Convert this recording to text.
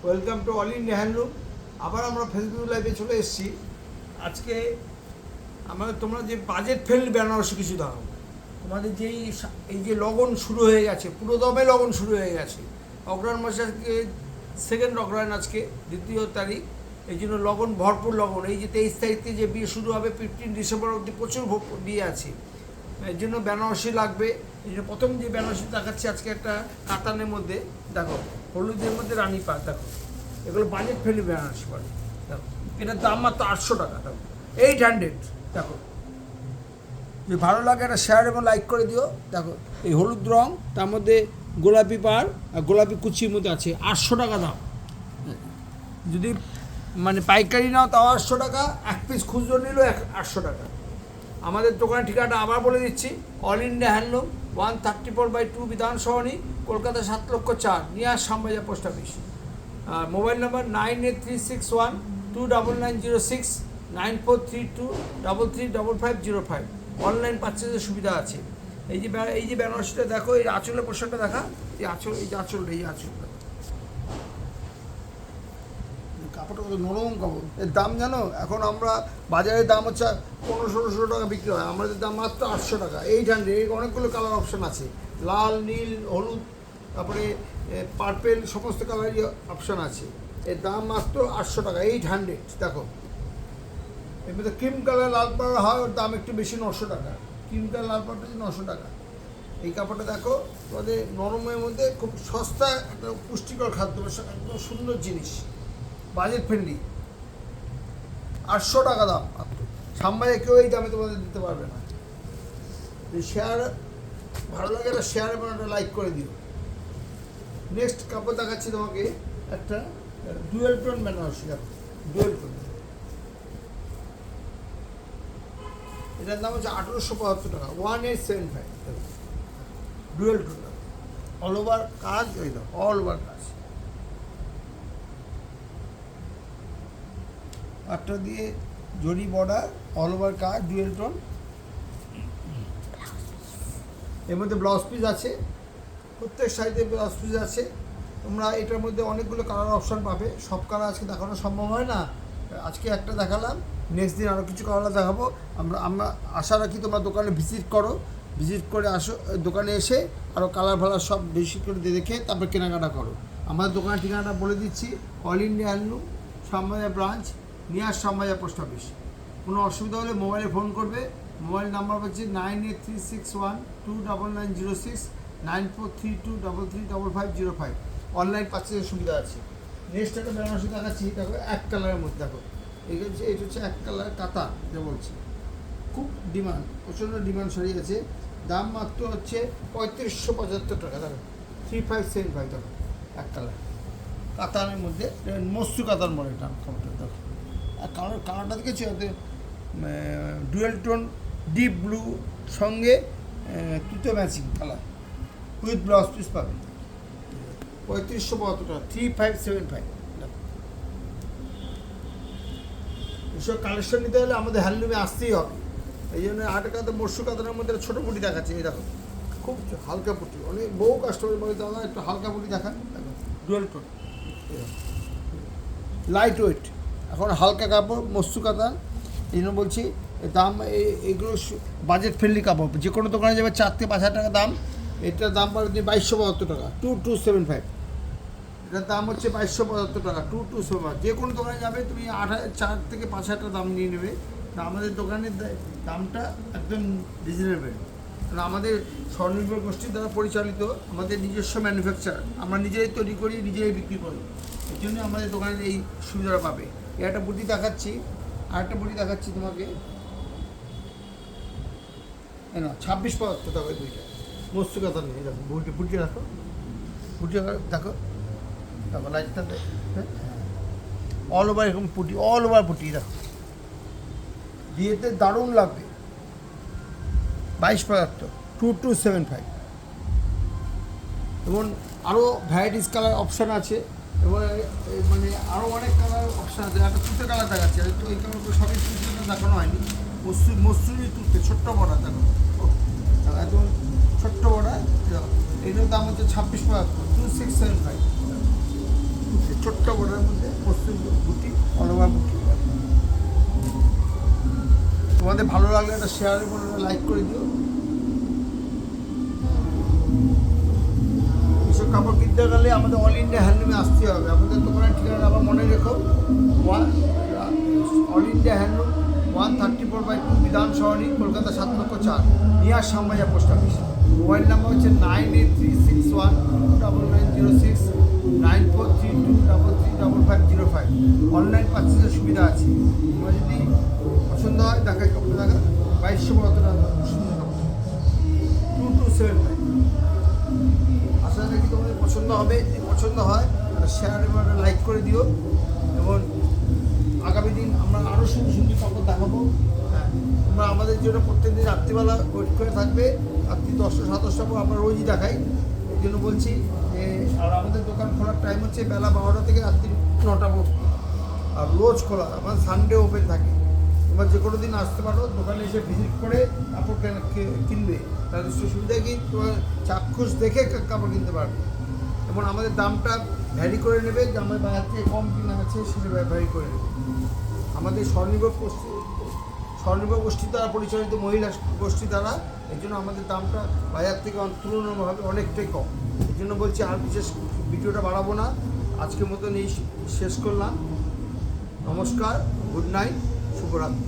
Welcome to all India handloom. আবার আমরা Facebook লাইভে চলে এসেছি। আজকে তোমরা যে বাজেট ফ্রেন্ডলি বেনারসি কিছু দাও, তোমাদের এই যে লগন শুরু হয়ে গেছে, পুরো দমে লগন শুরু হয়ে গেছে। অগ্রহায়ণ মাসে আজকে সেকেন্ড অগ্রহায়ণ, আজকে 2 তারিখ। এই জন্য লগন, ভরপুর লগন। এই যে 23 তারিখে যে বিয়ে শুরু হবে, 15 ডিসেম্বর অবধি প্রচুর বিয়ে আছে। এর জন্য বেনারসি লাগবে। এই জন্য প্রথম যে বেনারসি দেখাচ্ছি আজকে, একটা কাতানের মধ্যে, দেখো হলুদের মধ্যে রানী পাড়, দেখো এগুলো বাজেট ফ্রেন্ডলি বেনারসি পাড়ে। দেখো এটার দাম মাত্র 800 টাকা। দেখো 800। দেখো যে ভালো লাগে একটা শেয়ার এবং লাইক করে দিও। দেখো এই হলুদ রং, তার মধ্যে গোলাপি পাড় আর গোলাপি কুচির মধ্যে আছে, 800 টাকা দাম। যদি মানে পাইকারি নাও তাও 800 টাকা, এক পিস খুচরো নিলেও 800 টাকা। আমাদের দোকানের ঠিকানাটা আবার বলে দিচ্ছি, all India handloom, 134/2 Bidhan Sarani, Kolkata 7,04,000, near Shyambazar post office. Mobile number 9836129906, 9432335505। Online পারচেজের সুবিধা আছে। এই যে বেনারসিটা দেখো, এই আঁচলের পোশাকটা দেখা, এই আঁচলটা কাপড়টা কত নরম কাপড়। এর দাম জানো, এখন আমরা বাজারের দাম হচ্ছে 1500-1600 টাকা বিক্রি হয়, আমাদের দাম মাত্র 800 টাকা। 800। এর অনেকগুলো কালার অপশান আছে, লাল, নীল, হলুদ, তারপরে পার্পেল, সমস্ত কালারই অপশান আছে। এর দাম মাত্র 800 টাকা, 800। দেখো এর মধ্যে ক্রিম কালার লাল পাড়া হয়, ওর দাম একটু বেশি, 900 টাকা। ক্রিম কালার লাল পাড়টা 900 টাকা। এই কাপড়টা দেখো, তোমাদের নরমের মধ্যে খুব সস্তা, একটা পুষ্টিকর খাদ্য, একদম সুন্দর জিনিস, বাজেট ফ্রেন্ডলি, 800 টাকা দাম মাত্র। সামনে কেউ এই দামে তোমাদের দিতে পারবে না। শেয়ার ভালো লাগে, একটা শেয়ার এবং একটা লাইক করে দিও। নেক্সট কাপড় দেখাচ্ছি তোমাকে, একটা ডুয়েল টোন বেনারসি। দেখো ডুয়েল টোন, এটার দাম হচ্ছে 1875 টাকা, 1875। দেখো ডুয়েল টোন, অল ওভার কাজ, ওই দেখো অল ওভার কাজ, একটা দিয়ে জরি বর্ডার, অল ওভার কাজ, ডুয়েল টোন। এর মধ্যে ব্লাউজ পিস আছে, প্রত্যেক সাইডে ব্লাউজ পিস আছে। তোমরা এটার মধ্যে অনেকগুলো কালার অপশান পাবে, সব কালার আজকে দেখানো সম্ভব হয় না। আজকে একটা দেখালাম, নেক্সট দিন আরও কিছু কালার দেখাবো। আমরা আশা রাখি তোমরা দোকানে ভিজিট করো, ভিজিট করে আসো, দোকানে এসে আরও কালার ভালার সব বেশি করে দেখে তারপর কেনাকাটা করো। আমাদের দোকানের ঠিকানাটা বলে দিচ্ছি, all India handloom, Shyambazar branch, near Shyambazar post office. কোনো অসুবিধা হলে মোবাইলে ফোন করবে। মোবাইল নাম্বার হচ্ছে 9836129906, 9432335505। অনলাইন পারচেজের সুবিধা আছে। নেক্সট একটা বেনারসি দেখাচ্ছি, দেখো এক কালারের মধ্যে। দেখো এটা হচ্ছে এক কালার কাতা, যা বলছি, খুব ডিমান্ড, প্রচণ্ড ডিমান্ড সরিয়েছে। দাম মাত্র হচ্ছে 3575 টাকা। দেখো 3575। দেখো এক কালার কাতানের মধ্যে, মস্তু কাতার মনে এটা কাপড়টা। দেখো আর কালারটা দেখেছি, ওতে ডুয়েল টোন ডিপ ব্লু সঙ্গে তুতে matching colour with blouse piece পাবে। 3575 টাকা, 3575। এসব কালেকশন নিতে হলে আমাদের হ্যান্ডলুমে আসতেই হবে। এই জন্য আটকাতে মরশু কাতানের মধ্যে ছোটো পুটি দেখাচ্ছে। এই দেখো খুব হালকা পুটি, অনেক বহু কাস্টমার বলে দাদা একটু হালকা পুটি দেখান। দেখো ডুয়েল টোন, লাইট ওয়েট, এখন হালকা কাপড়, মস্তু কাতান। এই জন্য বলছি দাম, এইগুলো বাজেট ফ্রেন্ডলি কাপড়। যে কোনো দোকানে যাবে 4 থেকে 5 হাজার টাকা দাম। এটার দাম পড়ে 2272 টাকা, 2275। এটার দাম হচ্ছে 2272 টাকা, 2275। যে কোনো দোকানে যাবে তুমি 4 থেকে 5 হাজার টাকা দাম নিয়ে নেবে। তা আমাদের দোকানের দামটা একদম রিজনেবল, কারণ আমাদের স্বনির্ভর গোষ্ঠীর দ্বারা পরিচালিত, আমাদের নিজস্ব ম্যানুফ্যাকচার, আমরা নিজেরাই তৈরি করি, নিজেরাই বিক্রি করি। এই জন্য আমাদের দোকানের এই সুবিধাটা পাবে। একটা বুটি দেখাচ্ছি, আর একটা বুটি দেখাচ্ছি তোমাকে, না 2675 টাকা দুইটা, মস্তু কথা নেই। দেখো বুটি রাখো, বুটি দেখো, দেখো লাইটটা, অল ওভার এরকম পুটি, অল ওভার পুটি। দেখো বিয়েতে দারুণ লাগবে। 2275, 2275। এবং আরও ভ্যারাইটিস কালার অপশান আছে, এবং মানে আরও অনেক কালার অপশান আছে। একটা তুতে কালার দেখাচ্ছে, তো এই কালারগুলো সবই তুতে দেখানো হয়নি। মসুরি তুতে, ছোট্ট বড়া। দেখো একদম ছোট্ট বড়া। এইটার দাম হচ্ছে 2675, 2675। ছোট্ট বর্ডারের মধ্যে পশ্চিম বুটি, অল ওভার বুটি। তোমাদের ভালো লাগলে একটা শেয়ার এবং একটা লাইক করে দিও। এসব কাপড় কিনতে গেলে আমাদের অল ইন্ডিয়া হ্যান্ডলুমে আসতে হবে। আমাদের দোকানের ঠিকানা আবার মনে রেখো, all India handloom 134/2 Bidhan Sarani, Kolkata 7,04,000, near Shyambazar post office. Mobile number হচ্ছে 9836199906, 9432335505। অনলাইন পার্চেসের সুবিধা আছে। তোমার যদি পছন্দ হয় দেখায় কাপড় দেখা 2200 সুন্দর কাপড় 2275। আশা রাখি তোমাদের পছন্দ হবে। যদি পছন্দ হয় একটা শেয়ার এবং একটা লাইক করে দিও। এবং আগামী দিন আমরা আরও সুন্দর সুন্দর কাপড় দেখাবো। হ্যাঁ, তোমরা আমাদের জন্য প্রত্যেকদিন রাত্রিবেলা ওয়েট করে থাকবে। রাত্রি 10টা 7টা পর আমরা রোজই দেখাই। এই জন্য বলছি যে, আর আমাদের দোকান খোলার টাইম হচ্ছে বেলা 12টা থেকে রাত্রি 9টা পর্যন্ত। আর রোজ খোলা, আমার সানডে ওপেন থাকে। তোমরা যে কোনো দিন আসতে পারো, দোকানে এসে ভিজিট করে কাপড় কিনবে। তাদের সুবিধা কি, তোমার চাক্ষুষ দেখে কাপড় কিনতে পারবে। এবং আমাদের দামটা ভ্যারি করে নেবে, যে আমার বাজার থেকে কম কিনা আছে সেটা ভ্যারি করে নেবে। আমাদের স্বনির্ভর গোষ্ঠী দ্বারা পরিচালিত মহিলা গোষ্ঠী দ্বারা, এই জন্য আমাদের দামটা বাজার থেকে তুলনামূলকভাবে অনেকটাই কম। এই জন্য বলছি আর বিশেষ ভিডিওটা বাড়াবো না, আজকের মতন এই শেষ করলাম। নমস্কার, গুড নাইট, শুভরাত্রি।